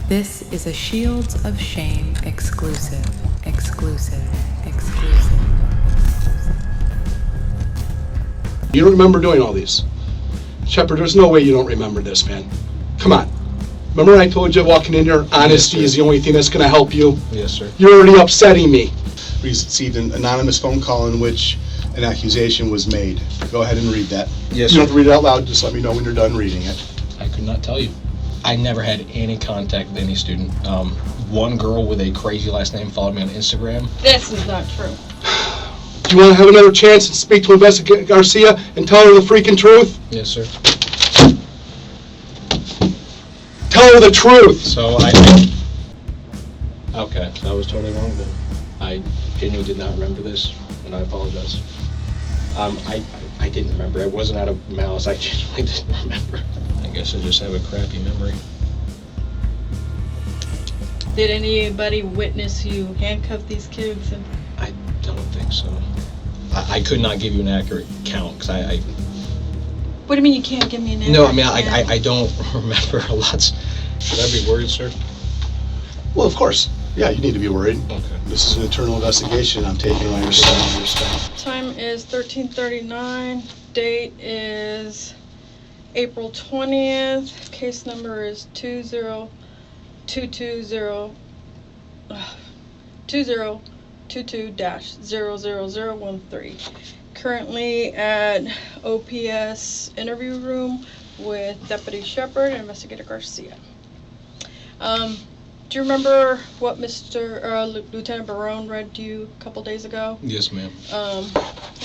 This is a Shields of Shame exclusive. You don't remember doing all these. Shepard, there's no way you don't remember this, man. Come on. Remember when I told you walking in here, honesty is the only thing that's going to help you? Yes, sir. You're already upsetting me. We received an anonymous phone call in which an accusation was made. Go ahead and read that. Yes, You don't sir. have to read it out loud, just let me know when you're done reading it. I could not tell you. I never had any contact with any student. One girl with a crazy last name followed me on Instagram. This is not true. Do you want to have another chance to speak to Investigator Garcia and tell her the freaking truth? Yes, sir. Tell her the truth! So okay, so I was totally wrong then. I genuinely did not remember this, and I apologize. I didn't remember. It wasn't out of malice. I genuinely didn't remember. I guess I just have a crappy memory. Did anybody witness you handcuff these kids? And I don't think so. I could not give you an accurate count because I what do you mean you can't give me an no, I mean accurate I don't remember a lot. Should I be worried, sir? Well, of course. Yeah, you need to be worried. Okay. This is an internal investigation. I'm taking all your stuff. Time is 13:39. Date is April 20th. Case number is 2022-000013. Currently at OPS interview room with Deputy Shepard and Investigator Garcia. Do you remember what Lieutenant Barone read to you a couple days ago? Yes, ma'am. Let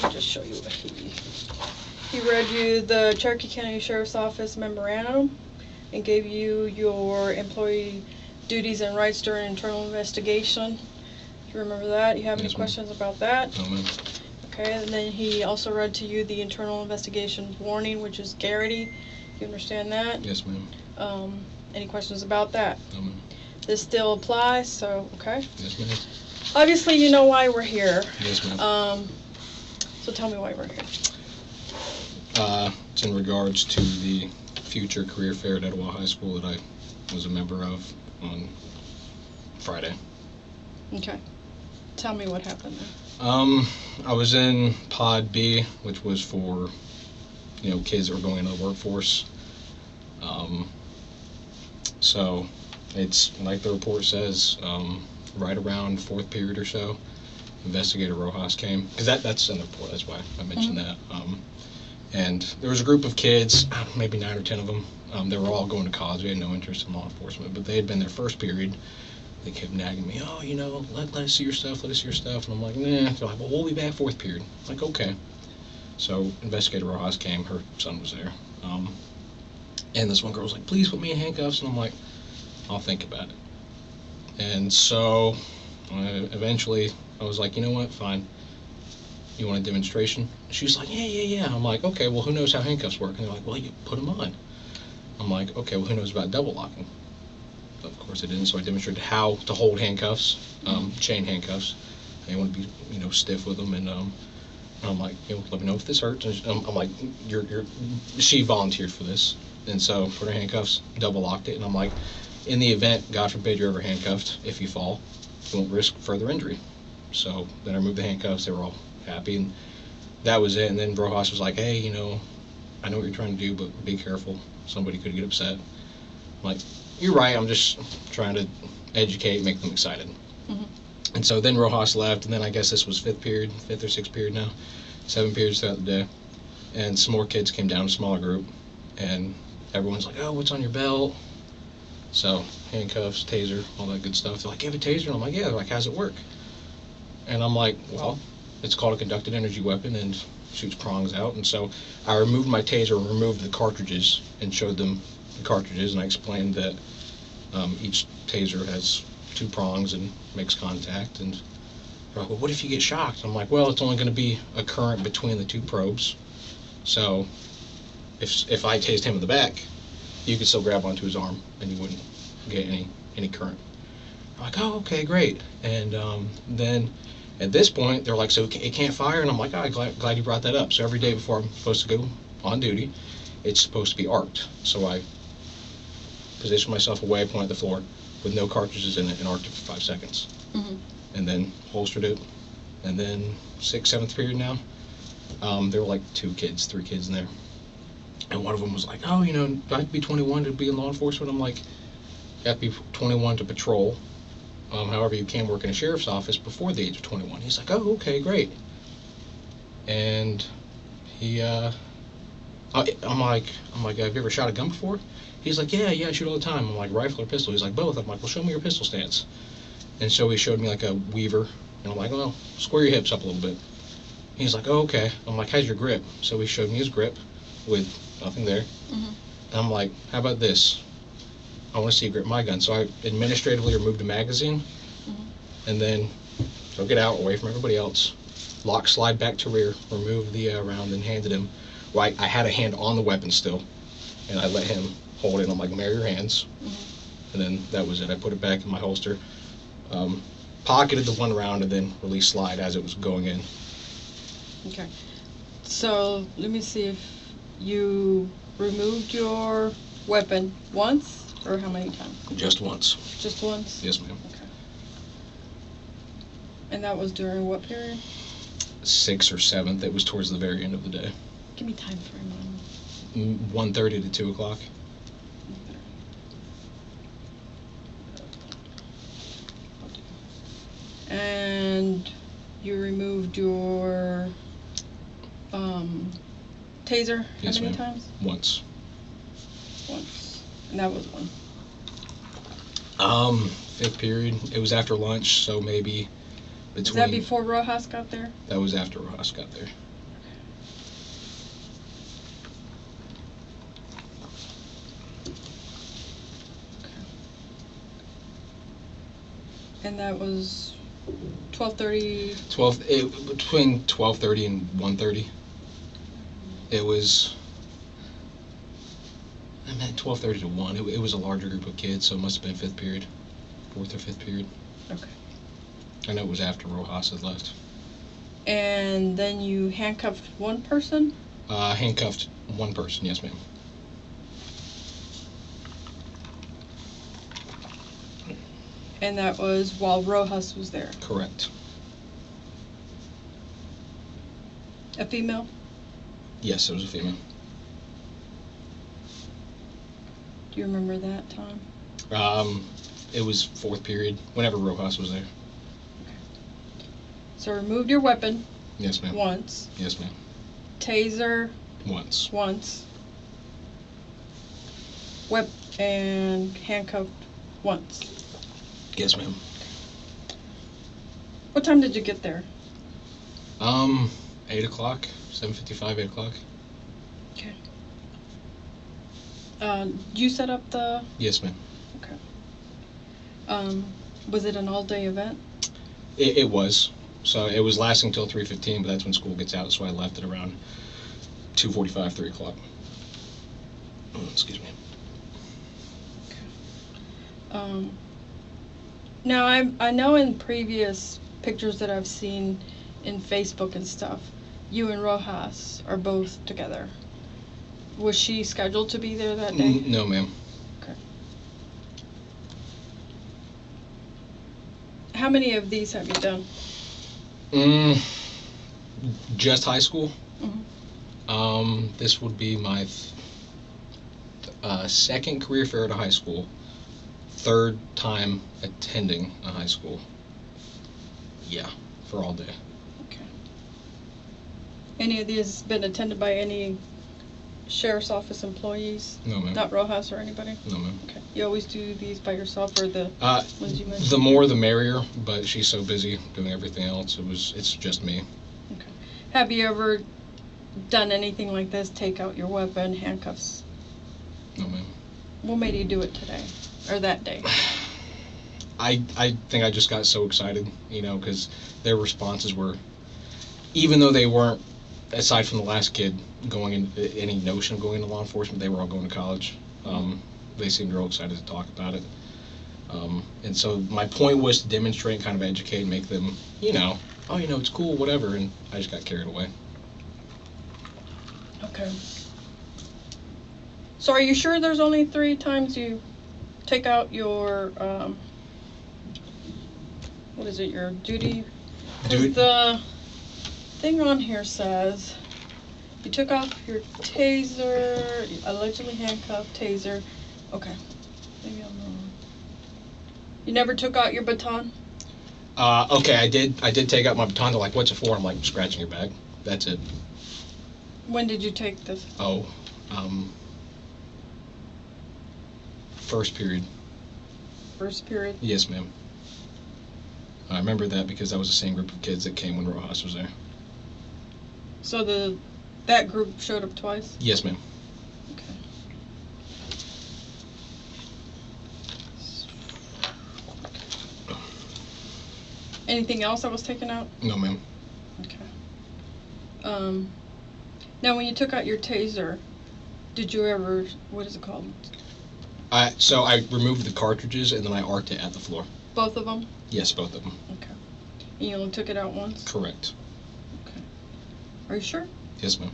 me just show you what he read you the Cherokee County Sheriff's Office memorandum and gave you your employee duties and rights during internal investigation. Do you remember that? You have any Yes, ma'am. questions about that? No, ma'am. Okay, and then he also read to you the internal investigation warning, which is Garrity. You understand that? Yes, ma'am. Any questions about that? No, ma'am. This still applies, so, okay. Yes, ma'am. Obviously, you know why we're here. Yes, ma'am. So tell me why we're here. It's in regards to the future career fair at Etowah High School that I was a member of on Friday. Okay. Tell me what happened there. I was in Pod B, which was for, kids that were going into the workforce. So it's like the report says, right around fourth period or so, Investigator Rojas came, because that's in the report, that's why I mentioned that. And there was a group of kids, maybe 9 or 10 of them. They were all going to college. They had no interest in law enforcement, but they had been their first period. They kept nagging me, let us see your stuff, let us see your stuff. And I'm like, nah. They're like, well, we'll be back fourth period. I'm like, okay. So Investigator Rojas came, her son was there. And this one girl was like, please put me in handcuffs. And I'm like, I'll think about it. And so eventually I was like, you know what, fine. You want a demonstration? She was like, yeah. I'm like, okay, well, who knows how handcuffs work? And they're like, well, you put them on. I'm like, okay, well, who knows about double locking? Of course I didn't, so I demonstrated how to hold handcuffs, chain handcuffs. I want to be, stiff with them, and I'm like, let me know if this hurts. And I'm like, she volunteered for this, and so put her handcuffs, double locked it, and I'm like, in the event, God forbid, you're ever handcuffed, if you fall, you won't risk further injury. So then I removed the handcuffs. They were all happy, and that was it. And then Rojas was like, hey, I know what you're trying to do, but be careful. Somebody could get upset. I'm like, you're right, I'm just trying to educate, make them excited. Mm-hmm. And so then Rojas left, and then I guess this was fifth or sixth period now, 7 periods throughout the day. And some more kids came down, a smaller group, and everyone's like, oh, what's on your belt? So handcuffs, taser, all that good stuff. They're like, you have a taser? And I'm like, yeah. They're like, how's it work? And I'm like, well, it's called a conducted energy weapon and shoots prongs out. And so I removed my taser, removed the cartridges, and showed them the cartridges, and I explained that each taser has 2 prongs and makes contact. And they're like, well, what if you get shocked? I'm like, well, it's only going to be a current between the 2 probes. So if I tased him in the back, you could still grab onto his arm and you wouldn't get any current. I'm like, oh, okay, great. And then at this point, they're like, so it can't fire? And I'm like, oh, glad you brought that up. So every day before I'm supposed to go on duty, it's supposed to be arced. So I position myself away, point at the floor, with no cartridges in it and arced it for 5 seconds. Mm-hmm. And then holstered it. And then 6th, 7th period now, there were like 3 kids in there. And one of them was like, oh, you know, do I have to be 21 to be in law enforcement? I'm like, you have to be 21 to patrol. However, you can work in a sheriff's office before the age of 21. He's like, oh, okay, great. And he, I'm like, have you ever shot a gun before? He's like, yeah, I shoot all the time. I'm like, rifle or pistol? He's like, both. I'm like, well, show me your pistol stance. And so he showed me like a weaver. And I'm like, well, square your hips up a little bit. He's like, oh, okay. I'm like, how's your grip? So he showed me his grip with nothing there. Mm-hmm. And I'm like, how about this? I want to see you grip my gun. So I administratively removed the magazine, and then took it out away from everybody else. Lock, slide back to rear, removed the round, and handed him. Right, I had a hand on the weapon still, and I let him hold it. And I'm like, marry your hands. And then that was it. I put it back in my holster, pocketed the 1 round, and then released slide as it was going in. Okay. So let me see if you removed your weapon once or how many times? Just once. Just once? Yes, ma'am. Okay. And that was during what period? 6th or 7th. It was towards the very end of the day. Give me time frame on 1:30 to 2 o'clock. And you removed your taser Yes, how many ma'am. times? Once. Once. And that was one. 5th period. It was after lunch, so maybe between. Was that before Rojas got there? That was after Rojas got there. And that was 12:30. Between 12:30 and 1:30. It was. I meant 12:30 to 1. It was a larger group of kids, so it must have been 5th period, 4th or 5th period. Okay. I know it was after Rojas had left. And then you handcuffed one person? Handcuffed 1 person, yes, ma'am. And that was while Rojas was there. Correct. A female? Yes, it was a female. Do you remember that time? It was 4th period, whenever Rojas was there. So removed your weapon Yes, ma'am. once. Yes, ma'am. Taser Once. once. And handcuffed once. Yes, ma'am. What time did you get there? 8 o'clock, 7:55, 8 o'clock. Okay. You set up the... Yes, ma'am. Okay. Was it an all-day event? It was. So it was lasting till 3:15, but that's when school gets out, so I left at around 2:45, 3 o'clock. Excuse me. Now, I know in previous pictures that I've seen in Facebook and stuff, you and Rojas are both together. Was she scheduled to be there that day? No, ma'am. Okay. How many of these have you done? Just high school. Mhm. This would be my 2nd career fair at a high school, 3rd time attending a high school. Yeah, for all day. Okay. Any of these been attended by any sheriff's office employees? No, ma'am. Not Rojas or anybody? No, ma'am. Okay. You always do these by yourself or the ones you mentioned? The more the merrier, but she's so busy doing everything else. It's just me. Okay. Have you ever done anything like this? Take out your weapon, handcuffs? No, ma'am. What made you do it today or that day? I think I just got so excited, because their responses were, even though they weren't, aside from the last kid going in, any notion of going into law enforcement, they were all going to college. They seemed real excited to talk about it. And so my point was to demonstrate and kind of educate and make them, it's cool, whatever, and I just got carried away. Okay. So are you sure there's only 3 times you take out your, what is it, your duty? 'Cause the thing on here says you took off your taser, allegedly handcuffed taser. Okay, maybe I'm wrong. You never took out your baton? Okay, I did take out my baton. They're like, what's it for? I'm like, scratching your back. That's it. When did you take this? Oh, first period. First period? Yes, ma'am. I remember that because that was the same group of kids that came when Rojas was there. So that group showed up twice? Yes, ma'am. Okay. Anything else that was taken out? No, ma'am. Okay. Now when you took out your taser, did you ever, what is it called? So I removed the cartridges and then I arced it at the floor. Both of them? Yes, both of them. Okay. And you only took it out once? Correct. Okay. Are you sure? Yes, ma'am.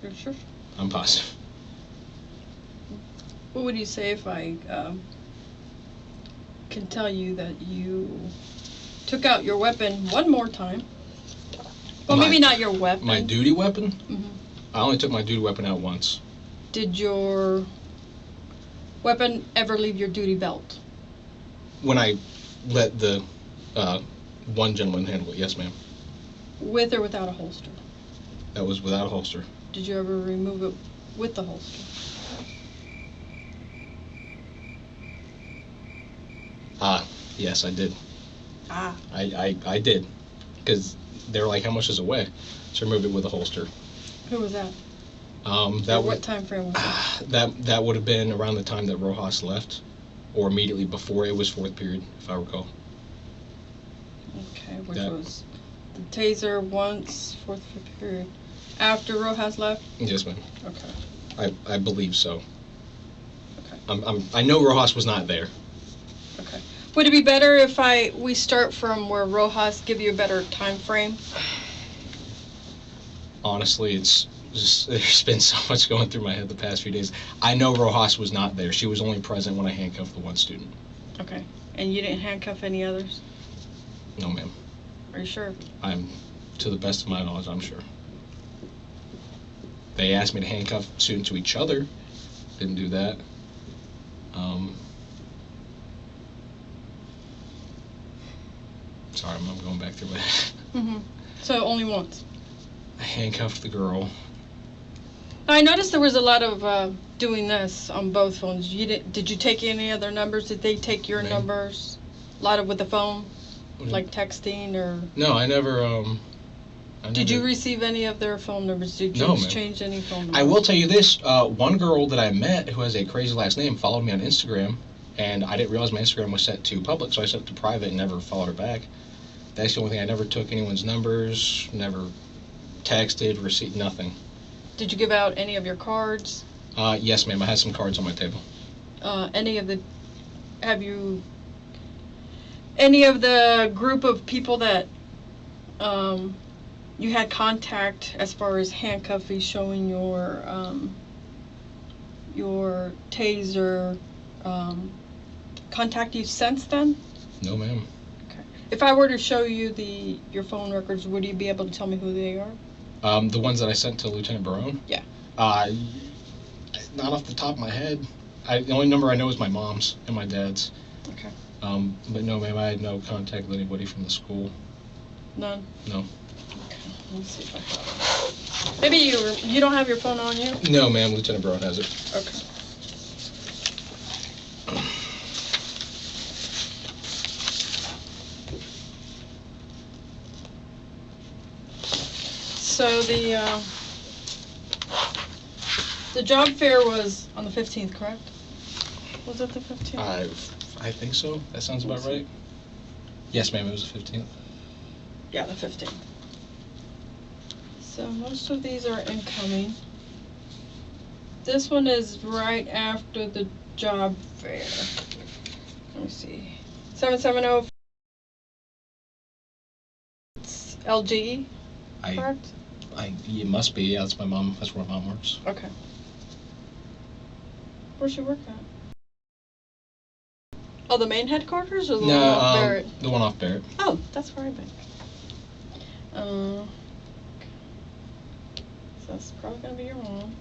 You're sure? I'm positive. What would you say if I can tell you that you took out your weapon one more time? Well, maybe not your weapon. My duty weapon? Mm-hmm. I only took my duty weapon out once. Did your weapon ever leave your duty belt? When I let the one gentleman handle it, yes, ma'am. With or without a holster? That was without a holster. Did you ever remove it with the holster? Yes, I did. Ah. I did. Because they were like, how much does it weigh? So I removed it with a holster. Who was that? That what time frame was that? That would have been around the time that Rojas left, or immediately before. It was fourth period, if I recall. Okay, which was the taser once, fourth period. After Rojas left? Yes, ma'am. Okay. I believe so. Okay. I know Rojas was not there. Okay. Would it be better if we start from where Rojas, give you a better time frame? Honestly, it's just, there's been so much going through my head the past few days. I know Rojas was not there. She was only present when I handcuffed the one student. Okay. And you didn't handcuff any others? No, ma'am. Are you sure? To the best of my knowledge, I'm sure. They asked me to handcuff students to each other. Didn't do that. Sorry, I'm going back through it. Mm-hmm. So only once? I handcuffed the girl. I noticed there was a lot of doing this on both phones. Did you take any other numbers? Did they take your numbers? A lot of with the phone? Like texting or? No, I never, Did you receive any of their phone numbers? Did you exchange any phone numbers? I will tell you this, one girl that I met who has a crazy last name followed me on Instagram, and I didn't realize my Instagram was set to public, so I set it to private and never followed her back. That's the only thing. I never took anyone's numbers, never texted, received, nothing. Did you give out any of your cards? Yes, ma'am. I had some cards on my table. Any of the group of people that you had contact as far as handcuffing, showing your taser, contact you since then? No, ma'am. Okay. If I were to show you your phone records, would you be able to tell me who they are? The ones that I sent to Lieutenant Barone? Yeah. Not off the top of my head. The only number I know is my mom's and my dad's. Okay. But no, ma'am, I had no contact with anybody from the school. None? No. Okay, let me see if I have it. Maybe you don't have your phone on you? No, ma'am, Lieutenant Barone has it. Okay. So the job fair was on the 15th, correct? Was it the 15th? I think so. That sounds about right. Yes, ma'am, it was the 15th. Yeah, the 15th. So most of these are incoming. This one is right after the job fair. Let me see. 770. It's LGE, correct? It must be. Yeah, that's my mom. That's where my mom works. Okay. Where's she work at? Oh, the main headquarters or the No, one off Barrett? the one off Barrett. Oh, that's where I've been. So that's probably gonna be your mom.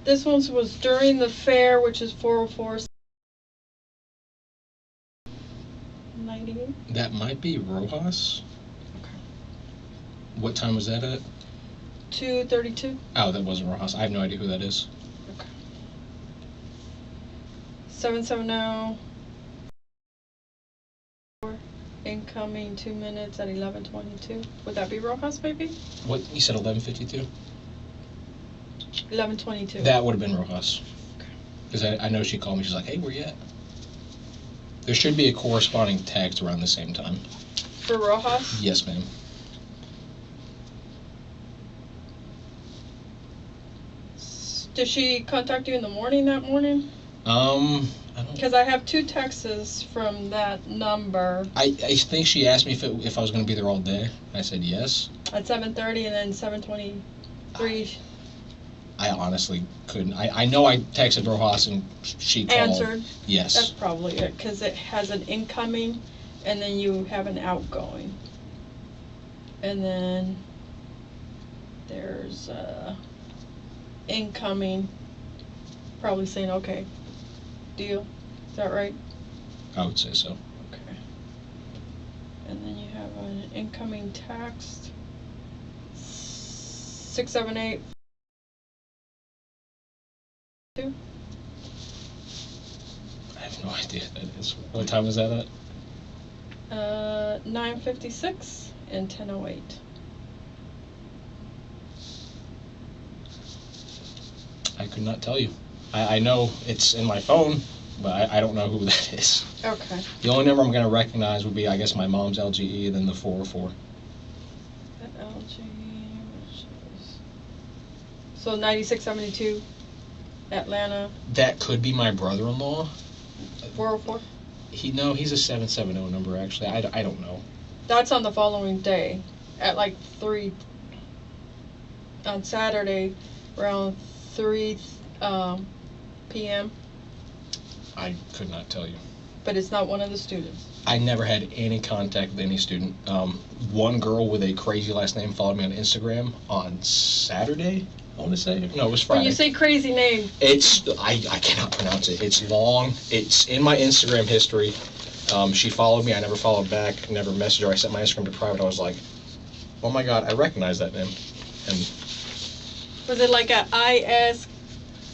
This one was during the fair, which is 404 98. That might be Rojas. Okay. What time was that at? 232. Oh, that wasn't Rojas. I have no idea who that is. Okay. 770. Incoming 2 minutes at 11:22. Would that be Rojas, maybe? What, you said 11:52? 11:22. That would have been Rojas. Because I know she called me. She's like, hey, where you at? There should be a corresponding text around the same time. For Rojas? Yes, ma'am. Did she contact you in the morning that morning? I don't. Because I have 2 texts from that number I think she asked me if I was going to be there all day. I said yes. at 7:30 and then 7:23 I honestly couldn't. I know I texted Rojas and she called. answered. Yes. That's probably it, because it has an incoming and then you have an outgoing. And then there's incoming, probably saying, okay, deal. Is that right? I would say so. Okay. And then you have an incoming text. 678. I have no idea what that is. What time was that at? 9:56 and 10:08. I could not tell you. I know it's in my phone, but I don't know who that is. Okay. The only number I'm going to recognize would be, I guess, my mom's LGE, and then the 404. That LG, which is so 9672, Atlanta, That could be my brother-in-law. 404. He's a 770 number, actually. I don't know. That's on the following day, at like 3 on Saturday, around 3 p.m. I could not tell you. But it's not one of the students. I never had any contact with any student. One girl with a crazy last name followed me on Instagram on Saturday, I want to say. No, it was Friday. When you say crazy name, It's, I cannot pronounce it. It's long. It's in my Instagram history. She followed me. I never followed back, never messaged her. I set my Instagram to private. I was like, oh my God, I recognize that name. And was it like a ISW?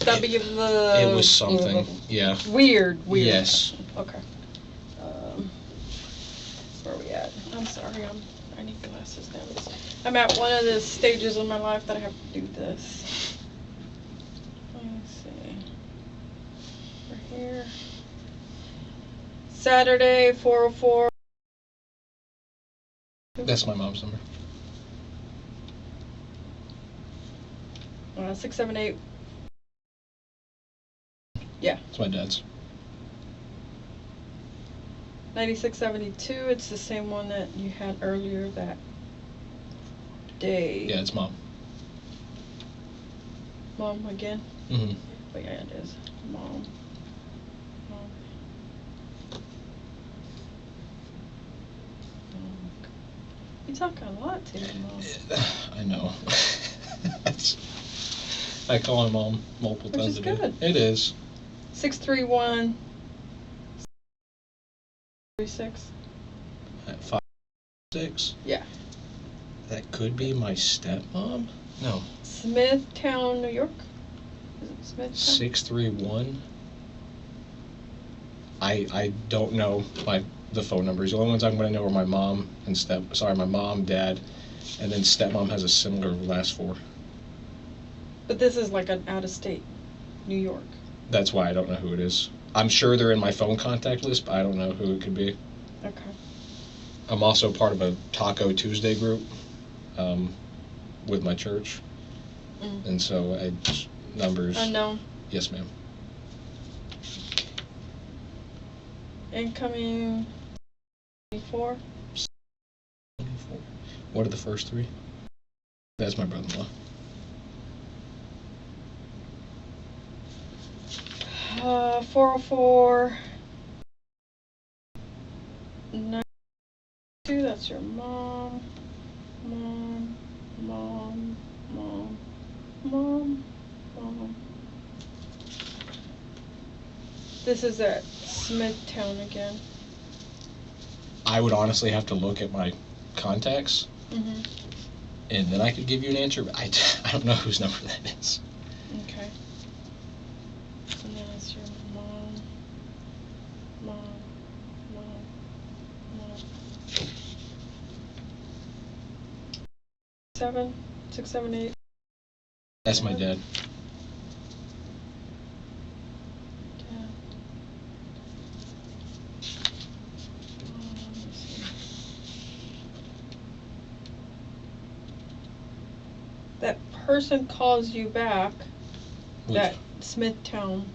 it was something, yeah. Weird. Yes. Okay. Where are we at? I'm sorry, I need glasses now. I'm at one of the stages in my life that I have to do this. Let me see. We're here. Saturday, 404. That's my mom's number. 678. Yeah. It's my dad's. 9672. It's the same one that you had earlier that day. Yeah, it's mom. Mom again? Mm-hmm. But yeah, it is. Mom. You talk a lot to your mom. I know. I call my mom multiple Which times is a day. good. It is. 631 36. At 5'6". Yeah. That could be my stepmom? No. Smithtown, New York? Is it Smithtown? 631. I don't know the phone numbers. The only ones I'm going to know are my mom and my mom, dad, and then stepmom has a similar last 4. But this is like an out-of-state, New York. That's why I don't know who it is. I'm sure they're in my phone contact list, but I don't know who it could be. Okay. I'm also part of a Taco Tuesday group with my church, and so numbers. Unknown. Yes, ma'am. Incoming 24. What are the first 3? That's my brother-in-law. 404. 92, that's your mom, mom, mom, mom, mom, mom. This is at Smithtown again. I would honestly have to look at my contacts, Mm-hmm. and then I could give you an answer, but I don't know whose number that is. Okay. And then it's your mom, mom, mom, mom. 7, 6, 7, 8. That's my dad. Dad. Let me see. That person calls you back. That Smithtown.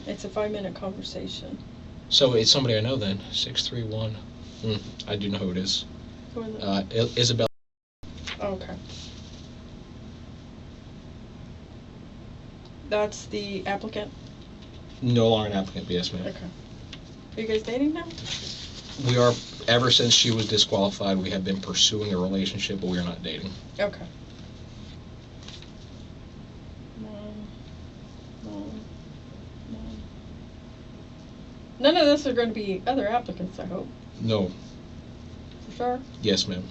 It's a 5-minute conversation. So it's somebody I know then. 631. I do know who it is. Who is it? Isabel. Oh, okay. That's the applicant? No longer an applicant, but yes, ma'am. Okay. Are you guys dating now? We are, ever since she was disqualified, we have been pursuing a relationship, but we are not dating. Okay. Mom. Mom. Mom. None of this are going to be other applicants, I hope. No. For sure? Yes, ma'am.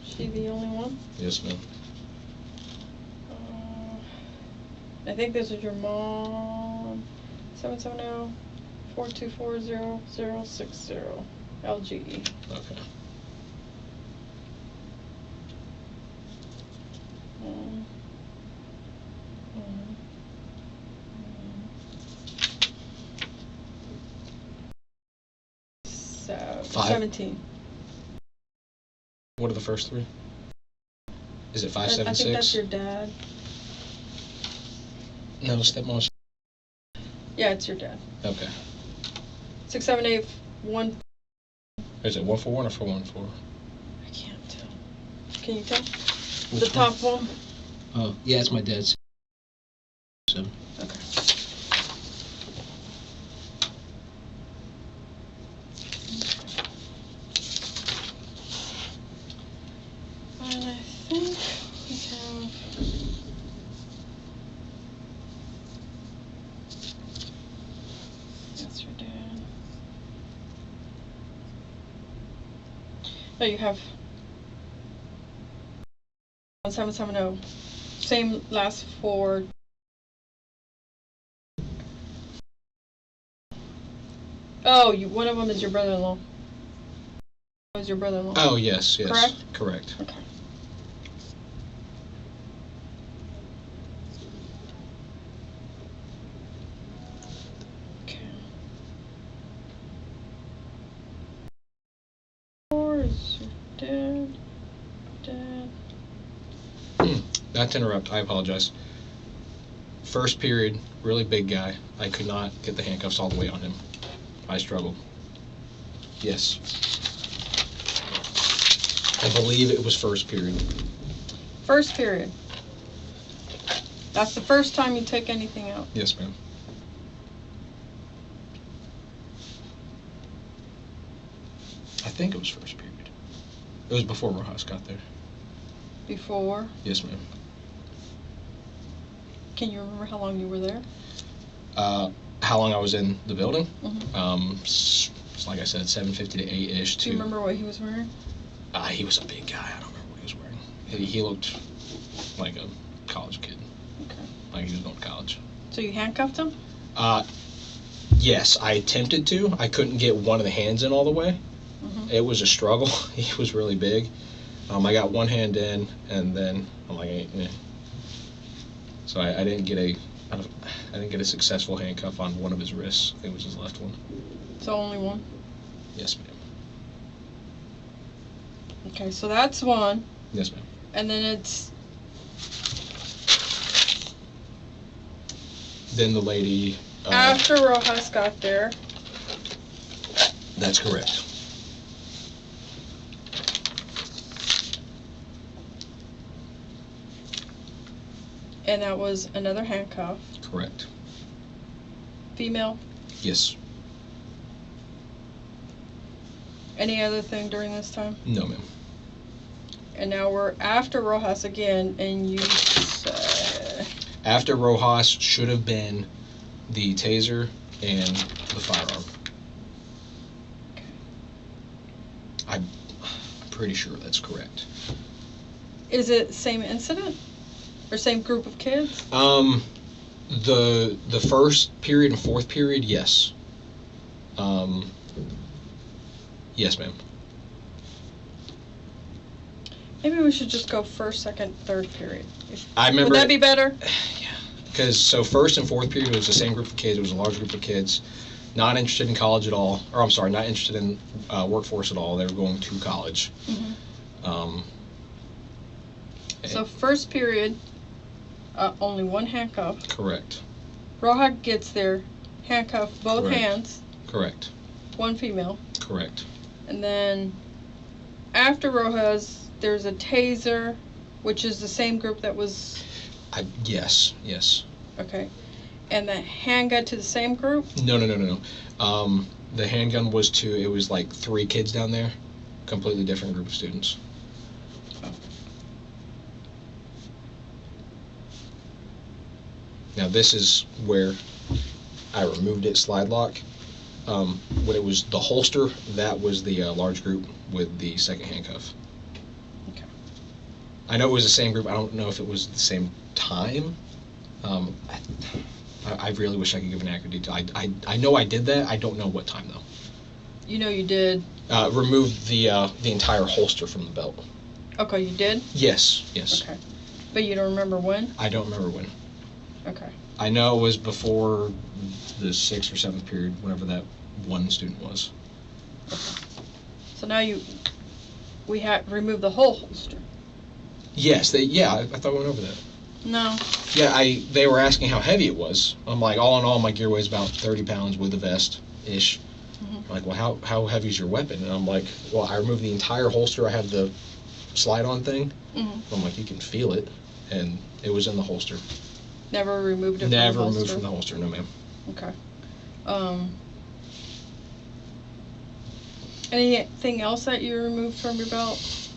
She the only one? Yes, ma'am. I think this is your mom. 770-424-0060. LGE. Okay. Mom. Mom. So, 17. What are the first three? Is it I think 576? that's your dad. No, stepmom. Yeah, it's your dad. Okay. 6781. Is it 141 or 414? I can't tell. Can you tell? Which The top one? Oh, yeah, it's my dad's. So. Okay. And I think we have. That's your dad. Oh, you have 770. Same last four. Oh, one of them is your brother-in-law. Was your brother-in-law? Oh, yes, yes. Correct? Correct. Okay. Okay. Four is your dad. Not to interrupt, I apologize. First period, really big guy. I could not get the handcuffs all the way on him. I struggled. Yes. I believe it was first period. First period. That's the first time you took anything out. Yes, ma'am. I think it was first period. It was before Rojas got there. Before? Yes, ma'am. Can you remember how long you were there? How long I was in the building? Mm-hmm. It's like I said, 7:50 to 8-ish. Do you remember what he was wearing? He was a big guy. I don't remember what he was wearing. He looked like a college kid. Okay. Like he was going to college. So you handcuffed him? Yes, I attempted to. I couldn't get one of the hands in all the way. Mm-hmm. It was a struggle. He was really big. I got one hand in, and then I'm like, eh. So I didn't get a successful handcuff on one of his wrists. I think it was his left one. So only one? Yes, ma'am. Okay, so that's one. Yes, ma'am. And then it's... Then the lady... after Rojas got there. That's correct. And that was another handcuff. Correct. Female. Yes. Any other thing during this time? No, ma'am. And now we're after Rojas again, and you said... After Rojas should have been the taser and the firearm. I'm pretty sure that's correct. Is it same incident? Or same group of kids? The first period and fourth period, yes. Yes, ma'am. Maybe we should just go first, second, third period. I remember. Would that be better? Yeah. Because so first and fourth period was the same group of kids. It was a large group of kids, not interested in college at all. Or I'm sorry, not interested in workforce at all. They were going to college. Mm-hmm. So first period, only one handcuff. Correct. Rojas gets there, handcuffed both Correct. hands. Correct. One female. Correct. And then after Rojas, there's a taser, which is the same group that was... Yes. Okay. And the handgun to the same group? No. The handgun was to, it was like 3 kids down there. Completely different group of students. Oh. Now this is where I removed it, slide lock. When it was the holster, that was the large group with the second handcuff. Okay. I know it was the same group. I don't know if it was the same time. I really wish I could give an accurate detail. I know I did that. I don't know what time though. You know you did. Removed the entire holster from the belt. Okay, you did? Yes. Okay. But you don't remember when? I don't remember when. Okay. I know it was before the 6th or 7th period, whenever that one student was. Okay. So now we had removed the whole holster. Yes, I thought we went over that. No. Yeah, they were asking how heavy it was. I'm like, all in all, my gear weighs about 30 pounds with a vest-ish. Mm-hmm. I'm like, well, how heavy is your weapon? And I'm like, well, I removed the entire holster. I have the slide-on thing. Mm-hmm. I'm like, you can feel it. And it was in the holster. Never removed it Never from the holster? removed from the holster, no, ma'am. Okay. Anything else that you removed from your belt?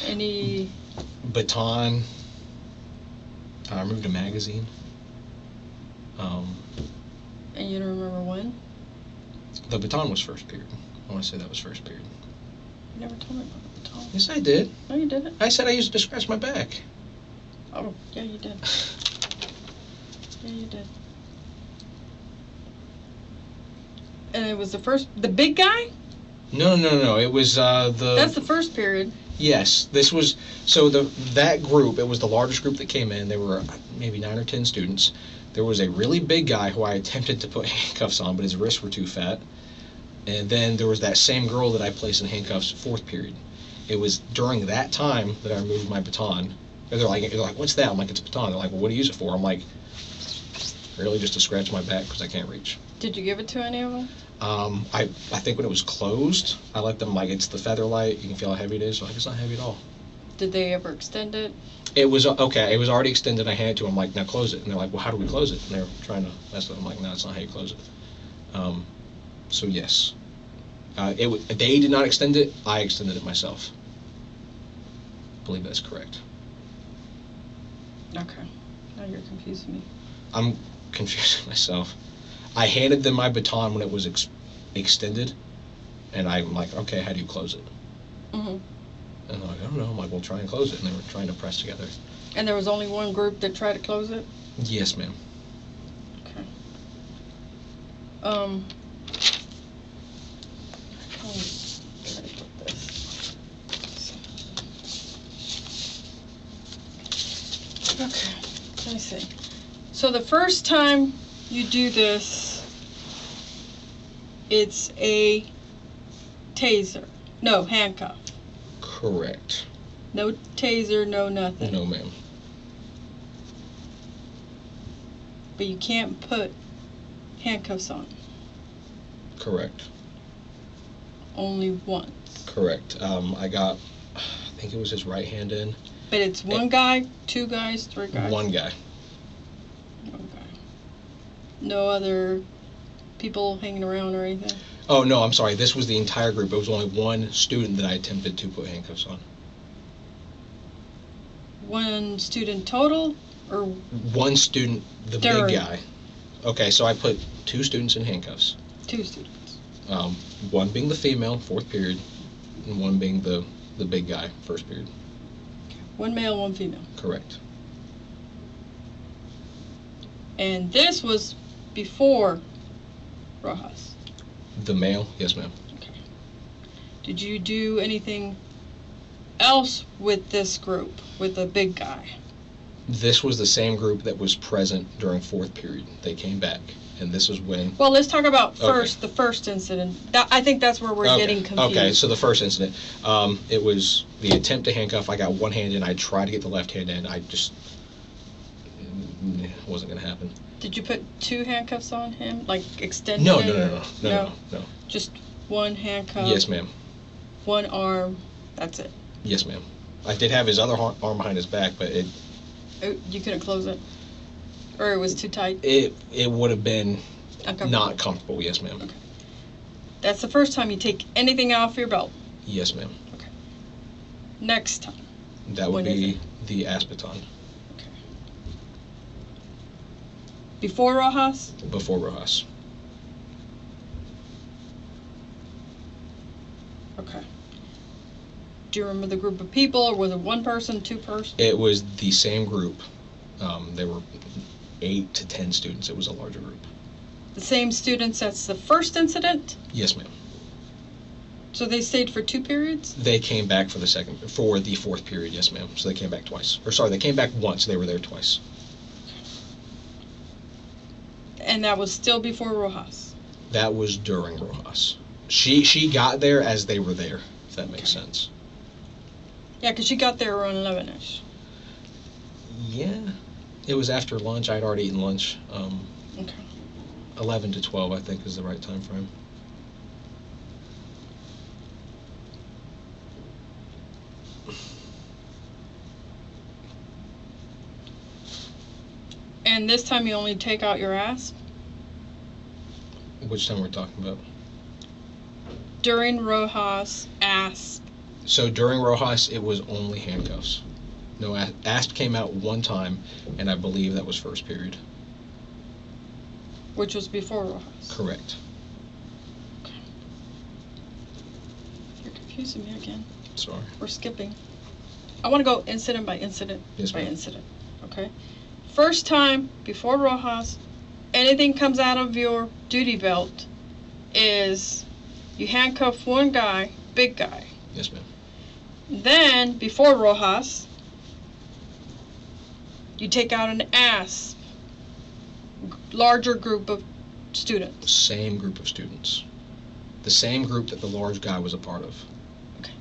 Any... Baton. I removed a magazine. And you don't remember when? The baton was first period. I want to say that was first period. You never told me about the baton. Yes, I did. No, you didn't. I said I used it to scratch my back. Oh, yeah, you did. Yeah, you did. And it was the big guy? No. It was That's the first period. Yes, this was, so that group, it was the largest group that came in. There were maybe 9 or 10 students. There was a really big guy who I attempted to put handcuffs on, but his wrists were too fat. And then there was that same girl that I placed in handcuffs 4th period. It was during that time that I removed my baton. They're like, what's that? I'm like, it's a baton. They're like, well, what do you use it for? I'm like, really just to scratch my back because I can't reach. Did you give it to any of them? I think when it was closed, I let them, like, it's the feather light, you can feel how heavy it is, like, it's not heavy at all. Did they ever extend it? It was, okay, it was already extended, I handed it to them, like, now close it, and they're like, well, how do we close it? And they're trying to mess with it, I'm like, no, that's not how you close it. So yes. They did not extend it, I extended it myself. I believe that's correct. Okay. Now you're confusing me. I'm confusing myself. I handed them my baton when it was extended, and I'm like, okay, how do you close it? Mm-hmm. And they're like, I don't know. I'm like, well, try and close it. And they were trying to press together. And there was only one group that tried to close it? Yes, ma'am. Okay. How can we try to put this? Okay, let me see. So the first time you do this, it's a taser. No, handcuff. Correct. No taser, no nothing. No, ma'am. But you can't put handcuffs on. Correct. Only once. Correct. I got, I think it was his right hand in. But it's one guy, 2 guys, 3 guys? One guy. One guy. No other people hanging around or anything? Oh, no, I'm sorry. This was the entire group. It was only one student that I attempted to put handcuffs on. One student total, or One student, the During. big guy. Okay, so I put 2 students in handcuffs. 2 students? One being the female, 4th period, and one being the big guy, 1st period. 1 male, 1 female. Correct. And this was before Rojas. The male, yes, ma'am. Okay. Did you do anything else with this group, with the big guy? This was the same group that was present during 4th period. They came back, and this is when... Well, let's talk about Okay. the first incident. I think that's where we're getting confused. Okay, so the first incident, it was the attempt to handcuff. I got one hand in. I tried to get the left hand in. It wasn't going to happen. Did you put 2 handcuffs on him, like extended? No. Just 1 handcuff? Yes, ma'am. 1 arm, that's it? Yes, ma'am. I did have his other arm behind his back, but You couldn't close it? Or it was too tight? it would have been Uncomfortable. not comfortable. Yes, ma'am. Okay. That's the first time you take anything off your belt? Yes, ma'am. Okay. Next time? That would When is be the Aspeton Okay. Before Rojas? before Rojas. Okay. Do you remember the group of people, or was it 1 person, 2 person? It was the same group. There were 8 to 10 students. It was a larger group. The same students as the first incident? Yes, ma'am. So they stayed for 2 periods? They came back for the 4th period. Yes, ma'am. So they came back twice. Or sorry, they came back once. They were there twice. And that was still before Rojas? That was during Rojas. She got there as they were there, if that makes sense. Yeah, because she got there around 11-ish. Yeah. It was after lunch. I'd already eaten lunch. Okay. 11 to 12, I think, is the right time frame. And this time you only take out your ass? Which time we're talking about? During Rojas, ass. So during Rojas, it was only handcuffs. No, ASP came out one time, and I believe that was 1st period. Which was before Rojas. Correct. You're confusing me again. Sorry. We're skipping. I want to go incident by incident Yes, by ma'am. incident. Okay? First time, before Rojas, anything comes out of your duty belt is you handcuff 1 guy, big guy. Yes, ma'am. Then, before Rojas, you take out an ass, larger group of students. Same group of students. The same group that the large guy was a part of. Okay.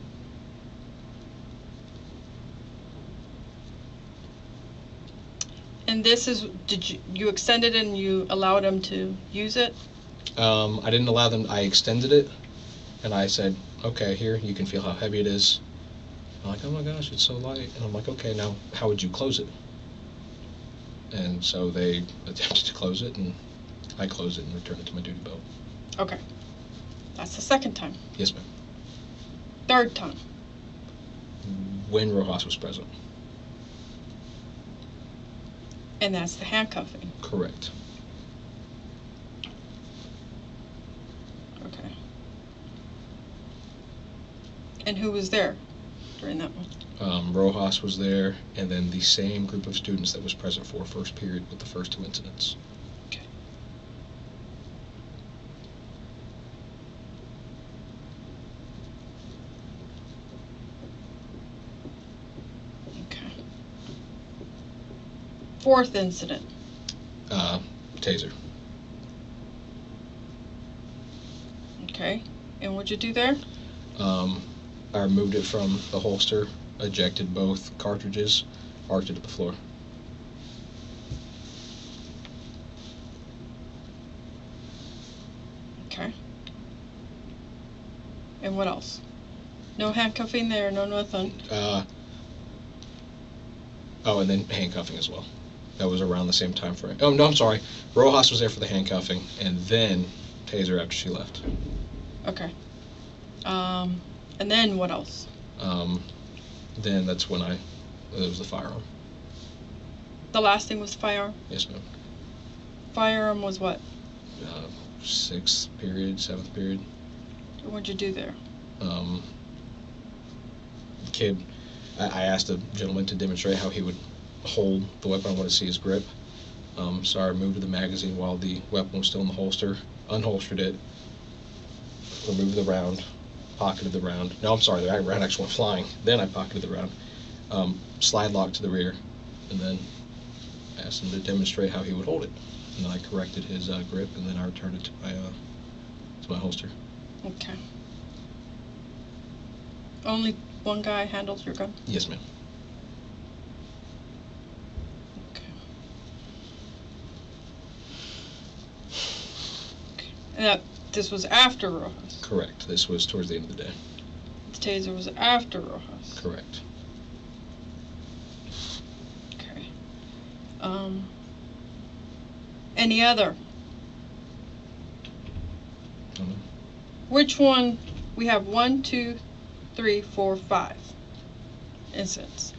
And this is, did you extend it and you allowed them to use it? I didn't allow them. I extended it, and I said, "Okay, here, you can feel how heavy it is." I'm like, "Oh my gosh, it's so light." And I'm like, "Okay, now how would you close it?" And so they attempted to close it, and I closed it and returned it to my duty belt. Okay. That's the second time. Yes, ma'am. Third time. When Rojas was present. And that's the handcuffing. Correct. Okay. And who was there during that one? Rojas was there, and then the same group of students that was present for 1st period with the first 2 incidents. Okay. Okay. 4th incident. Taser. Okay. And what'd you do there? I removed it from the holster, ejected both cartridges, arced it to the floor. Okay. And what else? No handcuffing there, no nothing. Oh, and then handcuffing as well. That was around the same time frame. Oh, no, I'm sorry. Rojas was there for the handcuffing, and then taser after she left. Okay. And then what else? Then that's when it was the firearm. The last thing was firearm? Yes, ma'am. Firearm was what? 6th period, 7th period. What'd you do there? Kid, I asked the gentleman to demonstrate how he would hold the weapon. I wanted to see his grip. So I removed the magazine while the weapon was still in the holster, unholstered it, removed the round, pocketed the round. No, I'm sorry, the round actually went flying. Then I pocketed the round, slide lock to the rear, and then asked him to demonstrate how he would hold it. And then I corrected his grip, and then I returned it to my holster. Okay. Only one guy handles your gun? Yes, ma'am. Okay. And this was after Rojas? Correct. This was towards the end of the day. The taser was after Rojas? Correct. Okay. Any other? Which one? We have 1, 2, 3, 4, 5 incidents.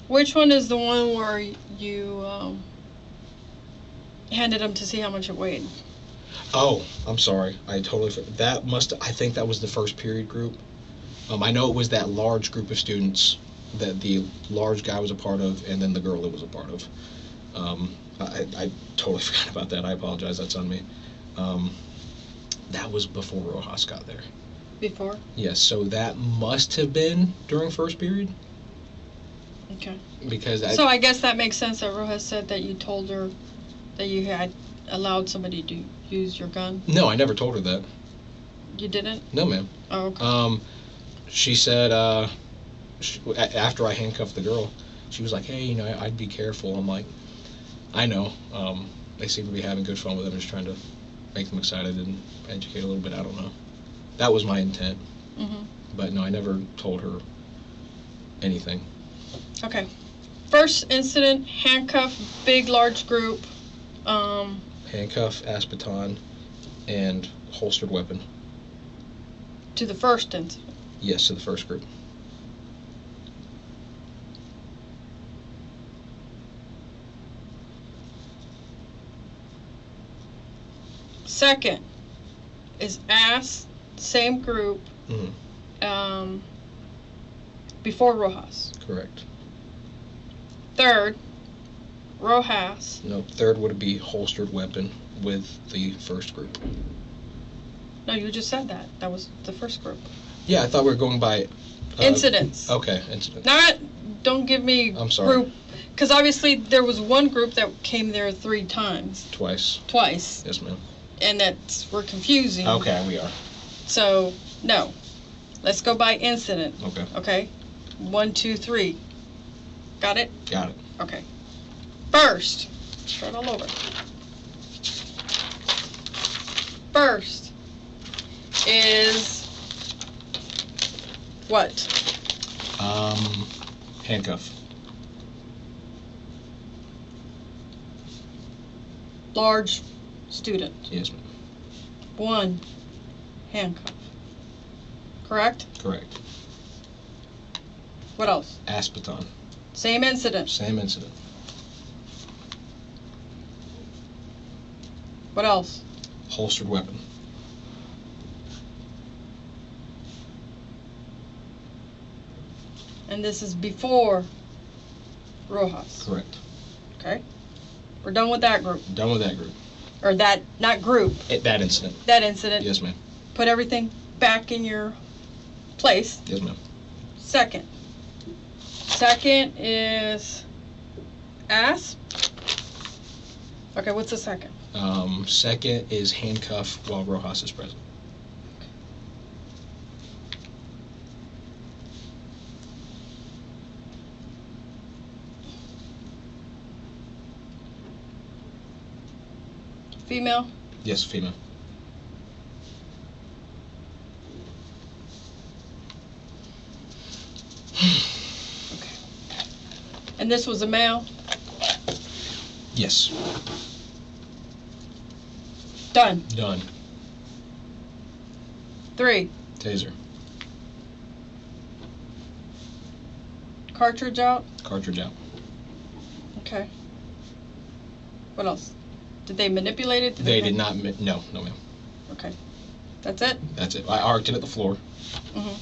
Which one is the one where you handed him to see how much it weighed? Oh, I'm sorry. I totally forgot. I think that was the first period group. I know it was that large group of students that the large guy was a part of, and then the girl that was a part of. I totally forgot about that. I apologize. That's on me. That was before Rojas got there. Before? Yes, so that must have been during first period. Okay. Because So I guess that makes sense that Rojas said that you told her that you had allowed somebody to use your gun. No, I never told her that. You didn't? No, ma'am. Oh, okay. She said, after I handcuffed the girl, she was like, hey, I'd be careful. I'm like, I know. They seem to be having good fun with it. I'm just trying to make them excited and educate a little bit. I don't know. That was my intent. Mm-hmm. But no, I never told her anything. Okay. First incident, handcuff, big, large group. Handcuff, ass baton, and holstered weapon. To the first incident. Yes, to the first group. Second is ass, same group, Mm-hmm. Before Rojas. Correct. Third, Rojas. No, third would be holstered weapon with the first group. No, you just said that. That was the first group. Yeah, I thought we were going by... Incidents. Okay, incidents. Don't give me I'm sorry. group. Because obviously there was one group that came there 3 times. Twice. Twice. Yes, ma'am. And we're confusing. Okay, we are. So, no. Let's go by incident. Okay. Okay? 1, 2, 3. Got it? Got it. Okay. First. Start all over. First is what? Handcuff. Large student. Yes, ma'am. 1 handcuff. Correct? Correct. What else? Ass baton. Same incident. Same incident. What else? Holstered weapon. And this is before Rojas. Correct. Okay? We're done with that group. Done with that group. Or that, not group, That incident. that incident. Yes, ma'am. Put everything back in your place. Yes, ma'am. Second. Second is ass. Okay, what's the second? Second is handcuff while Rojas is present. Female? Yes, female. Okay. And this was a male? Yes. Done. Done. 3. Taser. Cartridge out. Cartridge out. Okay. What else? Did they manipulate it? They did not. No, ma'am. Okay. That's it? That's it. I arced it at the floor. Mm-hmm.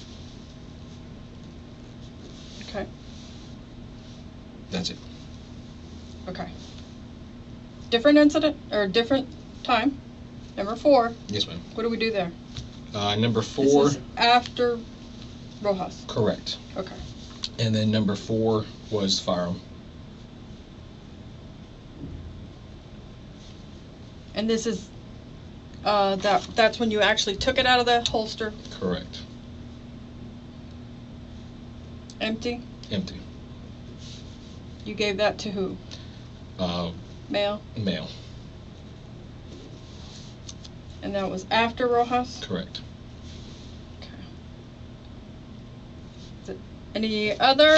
Okay. That's it. Okay. Different incident, or different time. Number 4. Yes, ma'am. What do we do there? Number This 4. is after Rojas. Correct. Okay. And then number 4 was firearm. And this is, that's when you actually took it out of the holster, Correct. empty? Empty. You gave that to who? Male? Male. And that was after Rojas? Correct. Okay. Is it any other?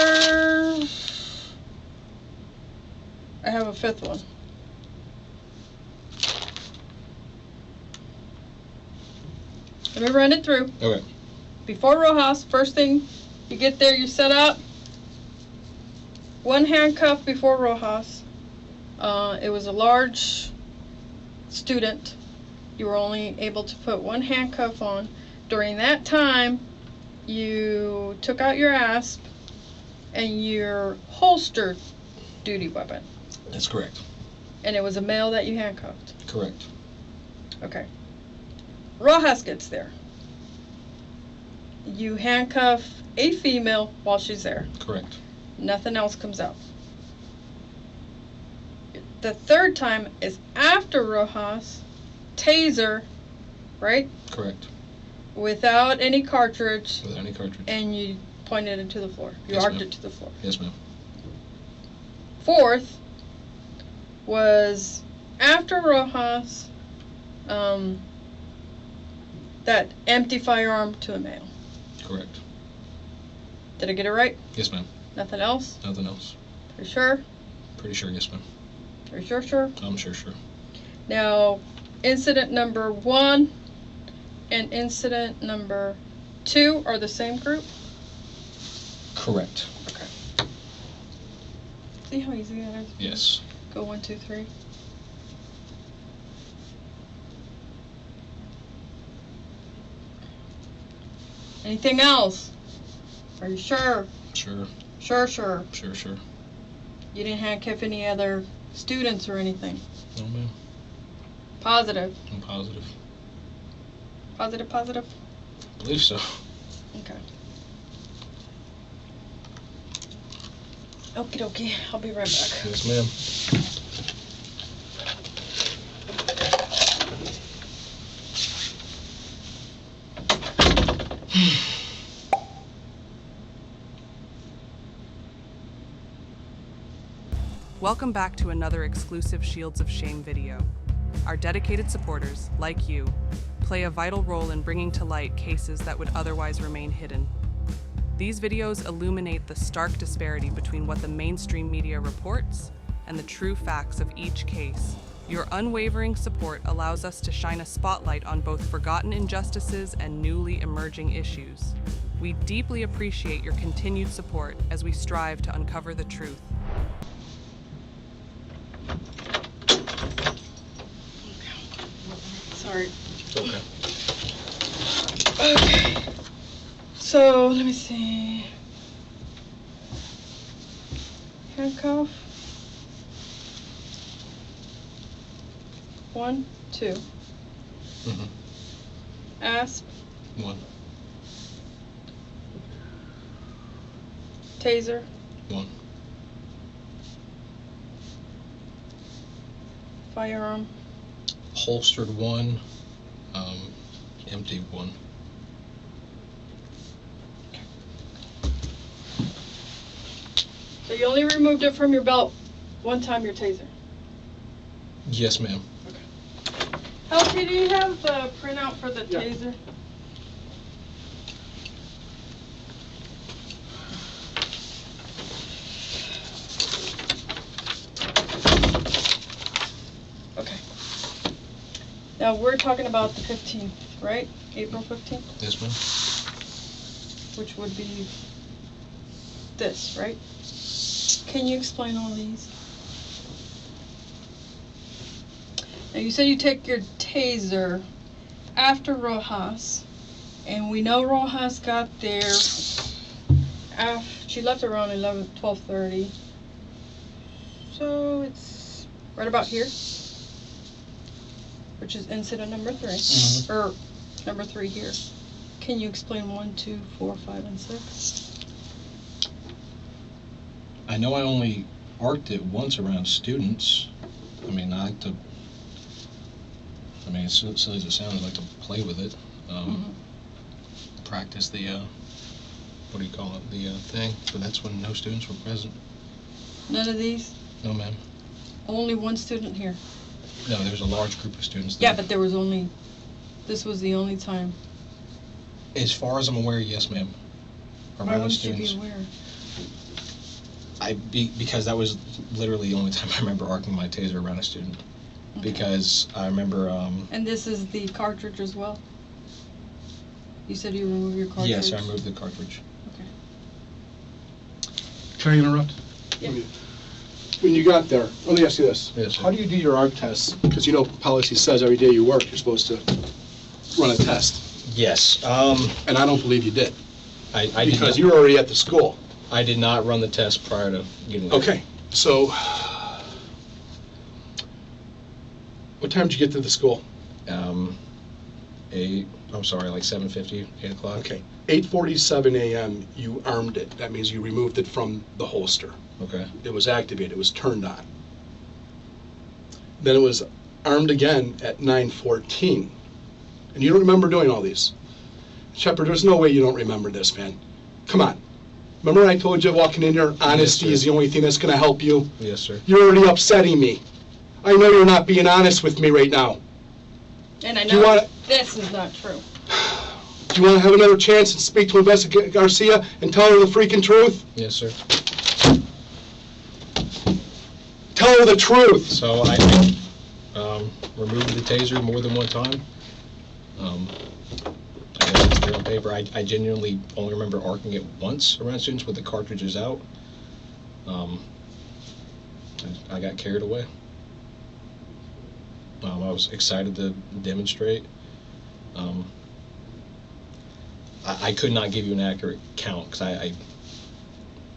I have a 5th one. Let me run it through. Okay. Before Rojas, first thing you get there, you set up 1 handcuff before Rojas. It was a large student. You were only able to put 1 handcuff on. During that time, you took out your ASP and your holstered duty weapon. That's correct. And it was a male that you handcuffed. Correct. Okay. Rojas gets there. You handcuff a female while she's there. Correct. Nothing else comes out. The 3rd time is after Rojas. Taser, right? Correct. Without any cartridge, Without any cartridge. and you pointed it to the floor. You Yes, arced ma'am. it to the floor. Yes, ma'am. 4th was after Rojas, that empty firearm to a male. Correct. Did I get it right? Yes, ma'am. Nothing else? Nothing else. Pretty sure? Pretty sure. Yes, ma'am. Are you sure? I'm sure. Now, incident number 1 and incident number 2 are the same group? Correct. Okay. See how easy that is? Yes. Go 1, 2, 3. Anything else? Are you sure? Sure. Sure. Sure. You didn't handcuff any other students or anything? No, ma'am. Positive? I'm positive. Positive? I believe so. Okay. Okie dokie. I'll be right back. Yes, ma'am. Welcome back to another exclusive Shields of Shame video. Our dedicated supporters, like you, play a vital role in bringing to light cases that would otherwise remain hidden. These videos illuminate the stark disparity between what the mainstream media reports and the true facts of each case. Your unwavering support allows us to shine a spotlight on both forgotten injustices and newly emerging issues. We deeply appreciate your continued support as we strive to uncover the truth. Sorry. It's okay. Okay. So, let me see. Handcuff. 1, 2. Mm-hmm. Asp. 1. Taser. 1. Firearm. Holstered 1. Empty 1. So you only removed it from your belt one time, your taser. Yes, ma'am. Healthy, do you have the printout for the Yeah. taser? Okay. Now Now, we're talking about the 15th, right? April 15th, Yes, ma'am. which would be this, right? Can you explain all these? Now, you said you take your taser after Rojas, and we know Rojas got there she left around 12:30. So it's right about here, which is incident number 3, Mhm. or number 3 here. Can you explain 1, 2, 4, 5, and 6? I know I only arced it once around students. I mean, I like to. I mean, as silly as it sounds, I like to play with it. Practice the, what do you call it, the thing, but that's when no students were present. None of these? No, ma'am. Only one student here. No, there was a large group of students there. Yeah, but there was only, this was the only time. As far as I'm aware, yes, ma'am. Why Around the wouldn't you students. be aware? Because that was literally the only time I remember arcing my taser around a student. Okay. Because I remember, And this is the cartridge as well? You said you removed your cartridge? yes, I removed the cartridge. Okay. Can I interrupt? Yeah. When you got there, let me ask you this. Yes, sir. How do you do your ARC test? Because you know policy says every day you work, you're supposed to run a test. Yes, And I don't believe you did. I did Because not, you were already at the school. I did not run the test prior to getting there. Okay, so what time did you get to the school? 7:50, 8 o'clock. Okay, 8:47 a.m. you armed it. That means you removed it from the holster. Okay. It was activated, it was turned on. Then it was armed again at 9:14. And you don't remember doing all these. Shepard, there's no way you don't remember this, man. Come on. Remember I told you walking in here, honesty sir. is the only thing that's going to help you? Yes, sir. You're already upsetting me. I know you're not being honest with me right now. And I Do you know wanna- this is not true. Do you want to have another chance and speak to Investigator Garcia and tell her the freaking truth? Yes, sir. Tell her the truth. So I removed the taser more than one time. I guess it's there on paper. I genuinely only remember arcing it once around students with the cartridges out. I got carried away. I was excited to demonstrate. I could not give you an accurate count because I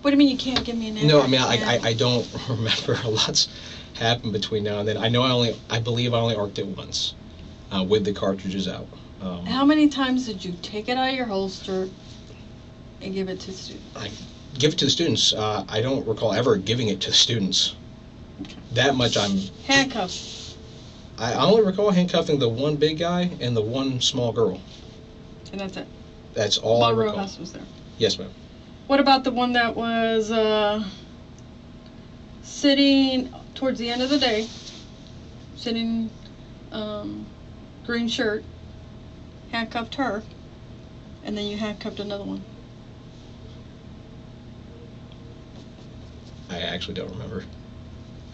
What do you mean you can't give me an no, I accurate mean, count? I don't remember. A lot's happened between now and then. I know I believe I only arced it once, with the cartridges out. How many times did you take it out of your holster and give it to students? I give it to the students. I don't recall ever giving it to the students. That much Handcuffs. I only recall handcuffing the one big guy and the one small girl. And that's it. That's all I While recall. Rojas was there. Yes, ma'am. What about the one that was sitting towards the end of the day, sitting green shirt, handcuffed her, and then you handcuffed another one? I actually don't remember.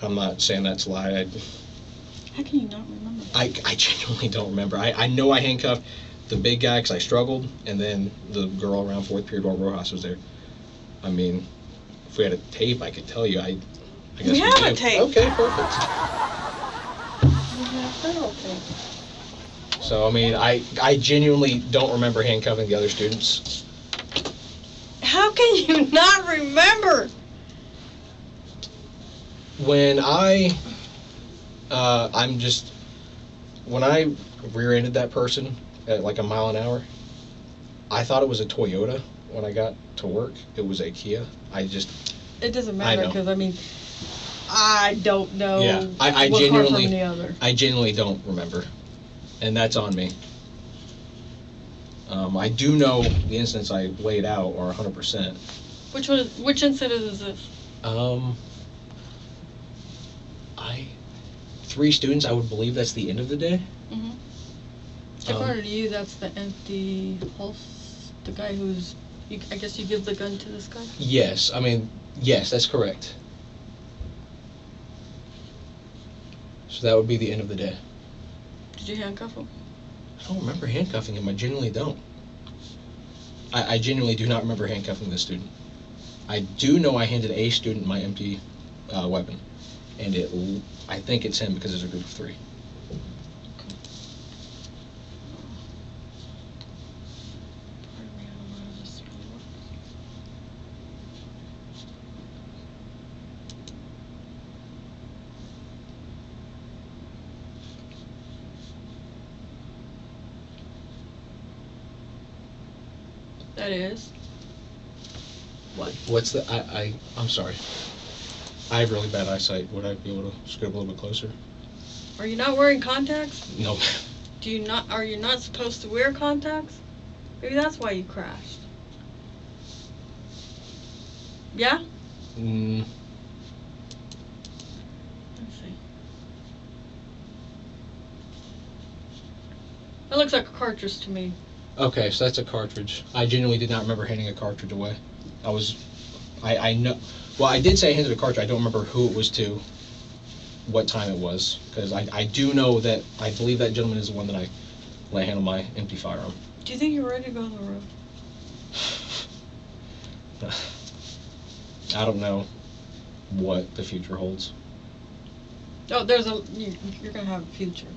I'm not saying that's a lie. How can you not remember? I genuinely don't remember. I know I handcuffed the big guy because I struggled, and then the girl around fourth period while Rojas was there. I mean, if we had a tape, I could tell you. I guess We have a do. tape. Okay, perfect. You have federal tape. So, I mean, I genuinely don't remember handcuffing the other students. How can you not remember? When when I rear-ended that person at like a mile an hour, I thought it was a Toyota. When I got to work, it was a Kia. It doesn't matter know. because I don't know. Yeah, I one car from genuinely- the other. I genuinely don't remember, and that's on me. I do know the incidents I laid out are 100%. Which incident is this? 3 students, I would believe that's the end of the day. Mm-hmm. According to you, that's the empty holster. The guy who's, I guess you give the gun to this guy? Yes, I mean, yes, that's correct. So that would be the end of the day. Did Did you handcuff him? I don't remember handcuffing him. I genuinely don't. I genuinely do not remember handcuffing this student. I do know I handed a student my empty weapon, and I think it's him because there's a group of 3. That is. What? What's the? I'm sorry. I have really bad eyesight. Would I be able to scoot a little bit closer? Are you not wearing contacts? No. Are you not supposed to wear contacts? Maybe that's why you crashed. Yeah? Mm, Let's see. That looks like a cartridge to me. okay, so that's a cartridge. I genuinely did not remember handing a cartridge away. I know. Well, I did say I handed a cartridge. I don't remember who it was to, what time it was, because I do know that I believe that gentleman is the one that I handle my empty firearm. Do you think you're ready to go on the road? I don't know what the future holds. Oh, you're gonna have a future.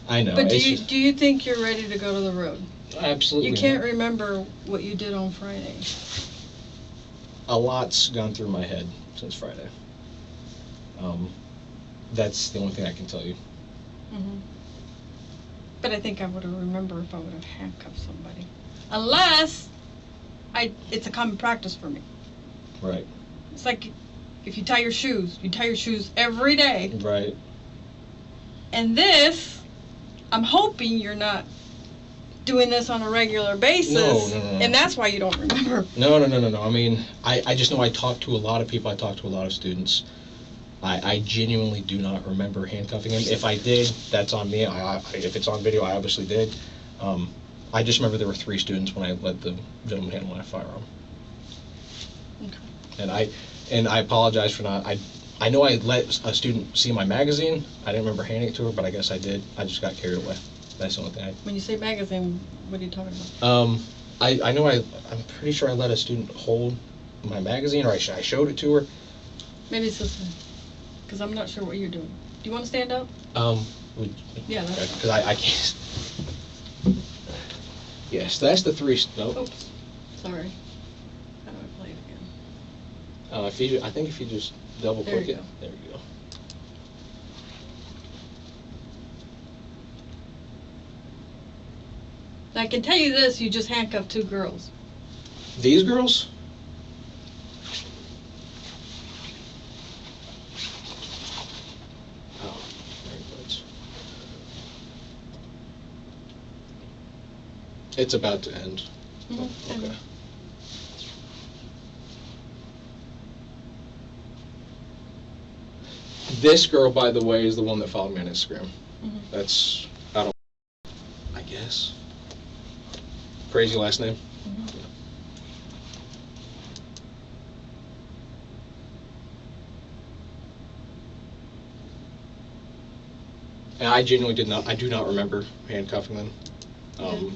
I know. But it's do just- you think you're ready to go to the road? Absolutely. You can't not. remember what you did on Friday. A lot's gone through my head since Friday. That's the only thing I can tell you. Hmm. But I think I would have remembered if I would have handcuffed somebody. Unless it's a common practice for me. Right. It's like if you tie your shoes every day. Right. And this, I'm hoping you're not doing this on a regular basis. No. And that's why you don't remember. No. I mean, I just know I talked to a lot of people. I talked to a lot of students. I genuinely do not remember handcuffing him. If I did, that's on me. If it's on video, I obviously did. I just remember there were 3 students when I let the gentleman handle my firearm. Okay. And I apologize for not. I know I let a student see my magazine. I didn't remember handing it to her, but I guess I did. I just got carried away. That's the only thing. When you say magazine, what are you talking about? I know I'm pretty sure I let a student hold my magazine, or I showed it to her. Maybe it's this one. Because I'm not sure what you're doing. Do you want to stand up? Yeah, that's fine. Because I can't. Yes, that's the 3. Nope. Oops. Sorry. How do I play it again? I think if you just double There click you it, go. there you go. Now, I can tell you this, you just handcuffed 2 girls. These girls? Oh, very good. It's about to end. Mhm, Oh, I know. okay. This girl, by the way, is the one that followed me on Instagram. Mhm. I guess. Crazy last name. Mhm. And I genuinely do not remember handcuffing them.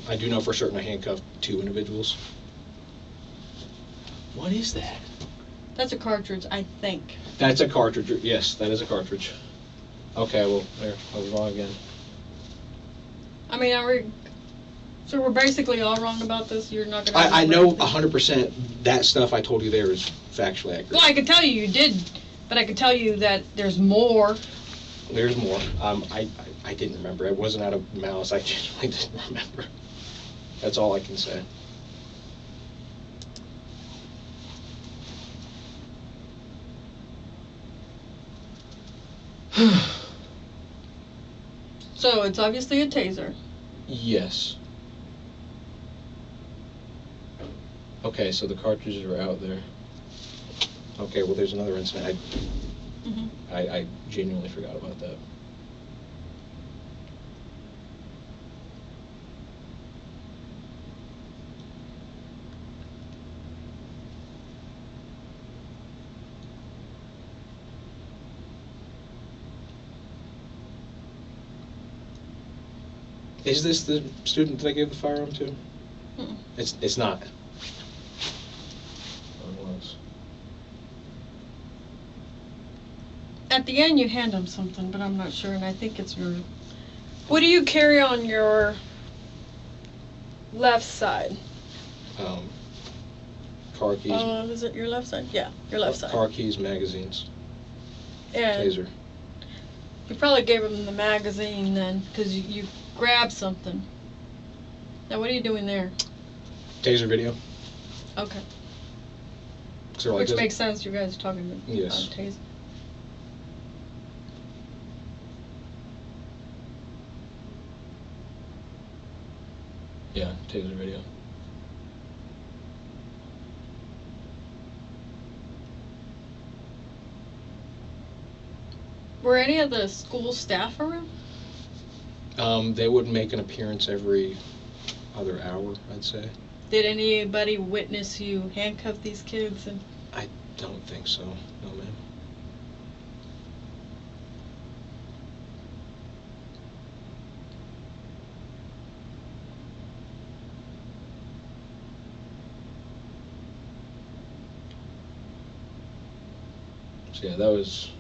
I do know for certain I handcuffed 2 individuals. What is that? That's a cartridge, I think. That's a cartridge. Yes, that is a cartridge. Okay, well, there, I was wrong again. I mean, so we're basically all wrong about this? You're not going to... I know 100% that stuff I told you there is factually accurate. Well, I could tell you did, but I could tell you that there's more. There's more. I didn't remember. It wasn't out of malice. I genuinely didn't remember. That's all I can say. So it's obviously a taser. Yes. Okay, so the cartridges are out there. Okay, well, there's another incident. Mhm. I genuinely forgot about that. Is this the student that I gave the firearm to? Mm-mm. It's not. At the end, you hand him something, but I'm not sure, and I think it's your... What do you carry on your left side? Car keys. Is it your left side? Yeah, your left side. Car keys, magazines, And taser. you probably gave him the magazine then, because you grabbed something. Now, what are you doing there? Taser video. Okay. So, like, Which this- makes sense, you guys are talking about Yes. taser. Yeah, taser video. Were any of the school staff around? They would make an appearance every other hour, I'd say. Did anybody witness you handcuff these kids? And I don't think so. No, ma'am. So yeah, that was.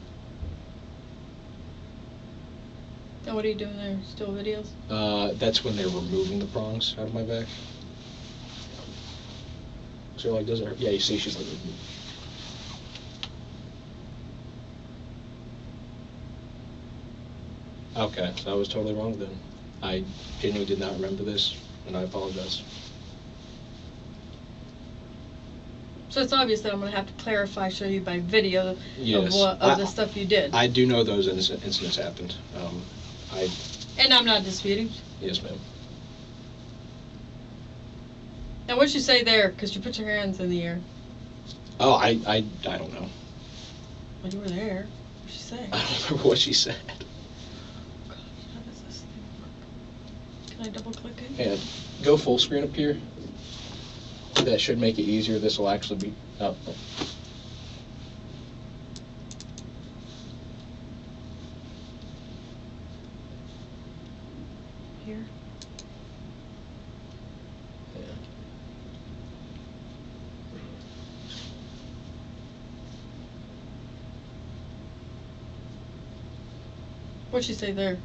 now what are you doing there? Still videos? That's when they were removing the prongs out of my back. So like, does it hurt? Yeah, you see, she's like. Okay, so I was totally wrong then. I genuinely did not remember this, and I apologize. So it's obvious that I'm going to have to clarify, show you by video Yes. of the stuff you did. I do know those incidents happened. And I'm not disputing. Yes, ma'am. Now what'd you say there? Because you put your hands in the air. Oh, I don't know. Well, you were there. What'd she say? I don't remember what she said. Gosh, how does this thing work? Can I double click it? And go full screen up here. That should make it easier. This will actually be up. Here. Yeah. What'd she say there?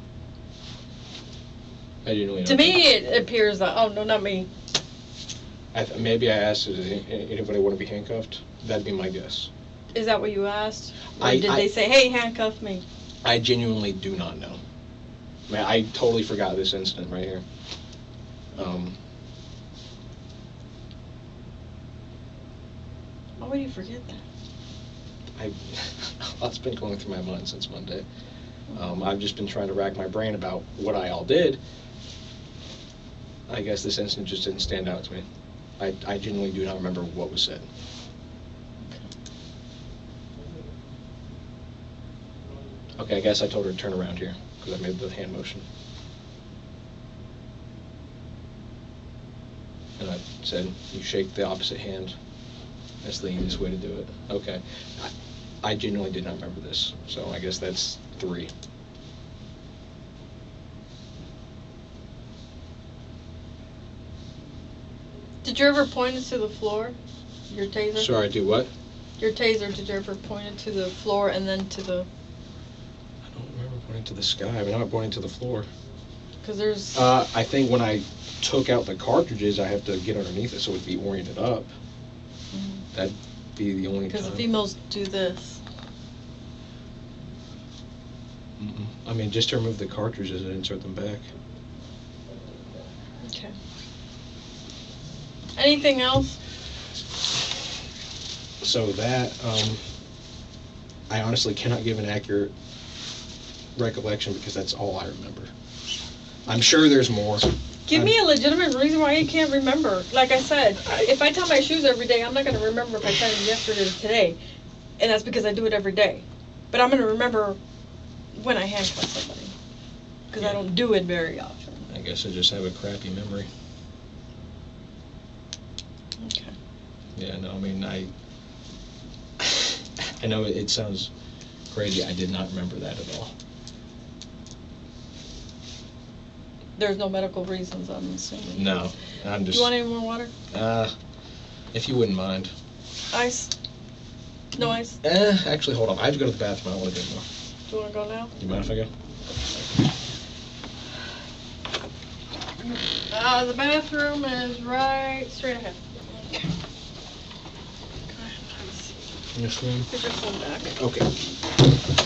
I didn't really know. To me, it appears that, oh, no, not me. Maybe I asked, does anybody want to be handcuffed? That'd be my guess. Is that what you asked? Or I- did I- they say, hey, handcuff me? I genuinely do not know. Man, I totally forgot this incident right here. Why would you forget that? A lot's been going through my mind since Monday. I've just been trying to rack my brain about what I all did. I guess this incident just didn't stand out to me. I genuinely do not remember what was said. Okay, I guess I told her to turn around here, because I made the hand motion. And I said, you shake the opposite hand. That's the easiest way to do it. Okay. I genuinely did not remember this, so I guess that's 3. Did you ever point it to the floor? Your taser? Sorry, do what? Your taser, did you ever point it to the floor and then to the... I don't remember pointing to the sky. I mean, I'm pointing to the floor. Because there's... I think when I took out the cartridges, I have to get underneath it so it'd be oriented up. That'd be the only time. Because the females do this. Mm-mm. I mean, just to remove the cartridges and insert them back. Okay. Anything else? So that, I honestly cannot give an accurate recollection because that's all I remember. I'm sure there's more. Give me a legitimate reason why you can't remember. Like I said, if I tie my shoes every day, I'm not going to remember if I tied them yesterday or today. And that's because I do it every day. But I'm going to remember when I handcuff somebody. Because I don't do it very often. I guess I just have a crappy memory. Okay. Yeah, no, I mean, I know it sounds crazy. I did not remember that at all. There's no medical reasons, I'm assuming. No, I'm Do just. you want any more water? If you wouldn't mind. Ice? No ice? Actually, hold on. I have to go to the bathroom. I don't want to drink more. Do you want to go now? Do you mind if I go? The bathroom is right straight ahead. Okay. Yes, ma'am. Put your phone back. Okay.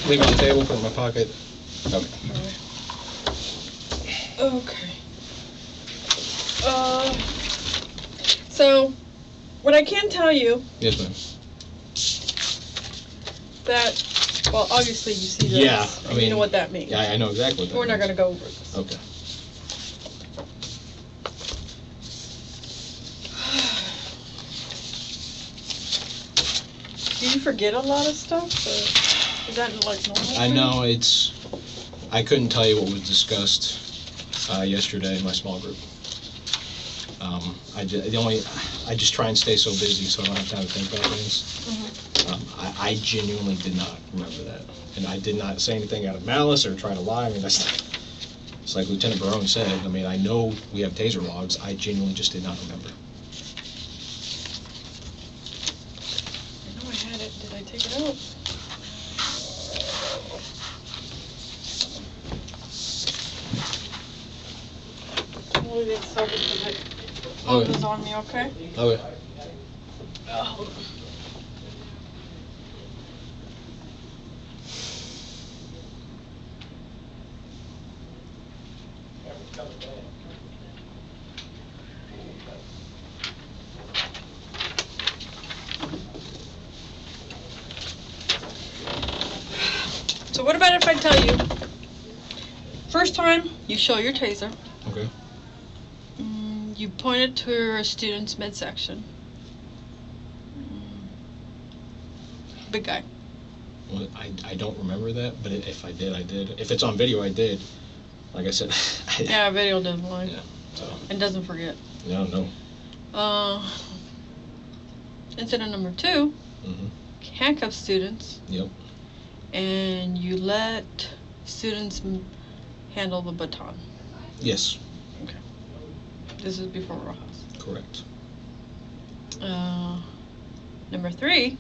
Leave it on the table. Put it in my pocket. Okay. Okay. So, what I can tell you Yes, ma'am. that, well, obviously you see this. Yeah, I and mean, you know what that means. Yeah, I know exactly what that We're not means. going to go over this. Okay. Do you forget a lot of stuff? Or is that like normal? I for know you? I couldn't tell you what was discussed yesterday in my small group. I just try and stay so busy so I don't have time to think about things. I genuinely did not remember that, and I did not say anything out of malice or try to lie. I mean, it's like Lieutenant Barone said. I mean, I know we have taser logs. I genuinely just did not remember. I know I had it. Did I take it out? I'll leave it so because it focuses on me, okay? Okay. Hold on. So what about if I tell you, first time you show your taser, Okay. you point it to a student's midsection. Big guy. Well, I don't remember that, but if I did, I did. If it's on video, I did. Like I said. Yeah, video doesn't lie. Yeah. So. And doesn't forget. No. Incident number 2, handcuff students. Yep. And you let students handle the baton. Yes. Okay. This is before ROJAS. Correct. Number 3,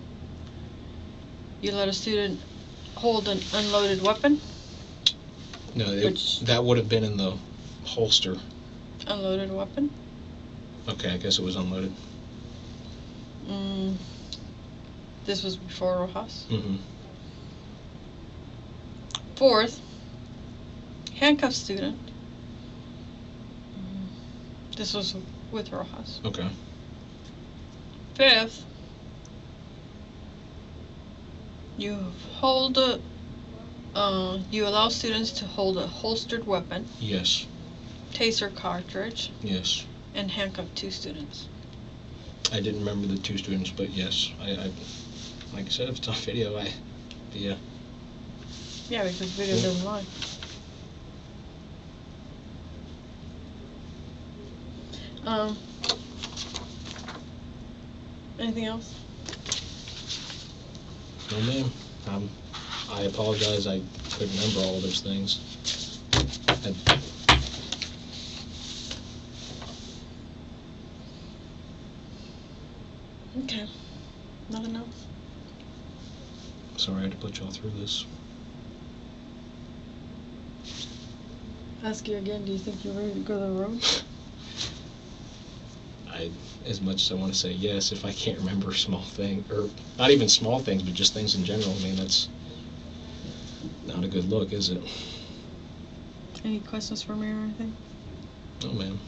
you let a student hold an unloaded weapon. No, Which- that would have been in the holster. Unloaded weapon. Okay, I guess it was unloaded. This was before ROJAS. Mm-hmm. 4th, handcuff student. This was with ROJAS. Okay. 5th, you hold you allow students to hold a holstered weapon, Yes. taser cartridge, Yes. and handcuff 2 students. I didn't remember the 2 students, but yes, I like I said, if it's on video, yeah. Yeah, because video Yeah. doesn't lie. Anything else? No, ma'am. I apologize. I couldn't remember all of those things. Okay. Nothing else? Sorry I had to put y'all through this. Ask you again, do you think you're ready to go to the room? As much as I want to say yes, if I can't remember small things, or not even small things, but just things in general, I mean, that's not a good look, is it? Any questions for me or anything? No, ma'am.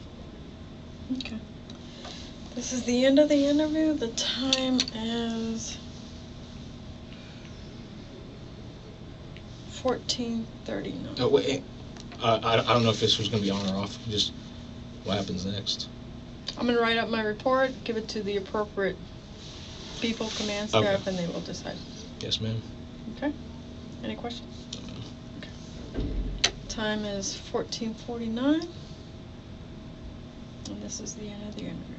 Okay. This is the end of the interview. The time is 14:39. Oh, wait. I don't know if this was going to be on or off. Just what happens next? I'm going to write up my report, give it to the appropriate people, command staff, Okay. and they will decide. Yes, ma'am. Okay? Any questions? Okay. Time is 14:49. And this is the end of the interview.